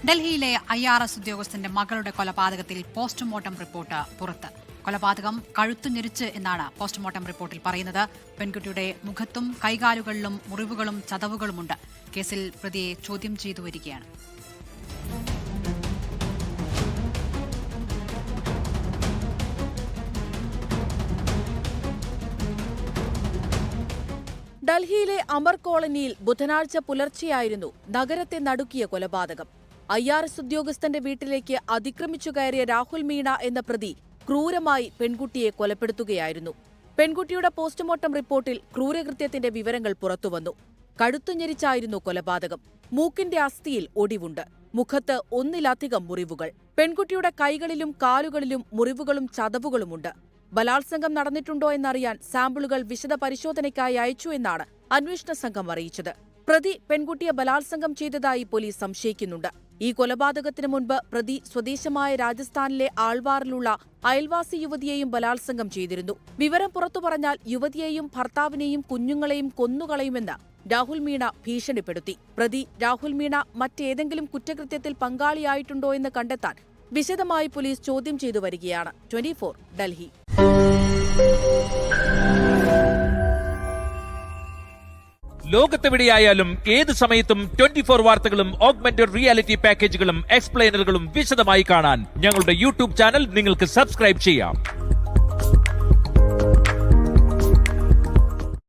ഡൽഹിയിലെ IRS ഉദ്യോഗസ്ഥന്റെ മകളുടെ കൊലപാതകത്തിൽ പോസ്റ്റ്മോർട്ടം റിപ്പോർട്ട് പുറത്ത്. കൊലപാതകം കഴുത്തുഞെരിച്ച് എന്നാണ് പോസ്റ്റ്മോർട്ടം റിപ്പോർട്ടിൽ പറയുന്നത്. പെൺകുട്ടിയുടെ മുഖത്തും കൈകാലുകളിലും മുറിവുകളും ചതവുകളുമുണ്ട്. കേസിൽ പ്രതിയെ ചോദ്യം ചെയ്തു വരികയാണ്. ഡൽഹിയിലെ അമർ കോളനിയിൽ ബുധനാഴ്ച പുലർച്ചെയായിരുന്നു നഗരത്തെ നടുക്കിയ കൊലപാതകം. IRS ഉദ്യോഗസ്ഥന്റെ വീട്ടിലേക്ക് അതിക്രമിച്ചു കയറിയ രാഹുൽ മീണ എന്ന പ്രതി ക്രൂരമായി പെൺകുട്ടിയെ കൊലപ്പെടുത്തുകയായിരുന്നു. പെൺകുട്ടിയുടെ പോസ്റ്റ്മോർട്ടം റിപ്പോർട്ടിൽ ക്രൂരകൃത്യത്തിന്റെ വിവരങ്ങൾ പുറത്തുവന്നു. കഴുത്തുഞെരിച്ചായിരുന്നു കൊലപാതകം. മൂക്കിന്റെ അസ്ഥിയിൽ ഒടിവുണ്ട്. മുഖത്ത് ഒന്നിലധികം മുറിവുകൾ. പെൺകുട്ടിയുടെ കൈകളിലും കാലുകളിലും മുറിവുകളും ചതവുകളുമുണ്ട്. ബലാത്സംഗം നടന്നിട്ടുണ്ടോ എന്നറിയാൻ സാമ്പിളുകൾ വിശദ പരിശോധനയ്ക്കായി അയച്ചു എന്നാണ് അന്വേഷണ സംഘം അറിയിച്ചത്. പ്രതി പെൺകുട്ടിയെ ബലാത്സംഗം ചെയ്തതായി പോലീസ് സംശയിക്കുന്നുണ്ട്. ഈ കൊലപാതകത്തിനു മുൻപ് പ്രതി സ്വദേശമായ രാജസ്ഥാനിലെ ആൾവാറിലുള്ള അയൽവാസി യുവതിയെയും ബലാത്സംഗം ചെയ്തിരുന്നു. വിവരം പുറത്തു പറഞ്ഞാൽ യുവതിയെയും ഭർത്താവിനെയും കുഞ്ഞുങ്ങളെയും കൊന്നുകളയുമെന്ന് രാഹുൽ മീണ ഭീഷണിപ്പെടുത്തി. പ്രതി രാഹുൽ മീണ മറ്റേതെങ്കിലും കുറ്റകൃത്യത്തിൽ പങ്കാളിയായിട്ടുണ്ടോ എന്ന് കണ്ടെത്താൻ വിശദമായി പോലീസ് ചോദ്യം ചെയ്തു വരികയാണ്. 24 ഡൽഹി. ലോകത്തെവിടെയായാലും ഏത് സമയത്തും 24 വാർത്തകളും ഓഗ്മെന്റഡ് റിയാലിറ്റി പാക്കേജുകളും എക്സ്പ്ലെയിനറുകളും വിശദമായി കാണാൻ ഞങ്ങളുടെ യൂട്യൂബ് ചാനൽ നിങ്ങൾക്ക് സബ്സ്ക്രൈബ് ചെയ്യാം.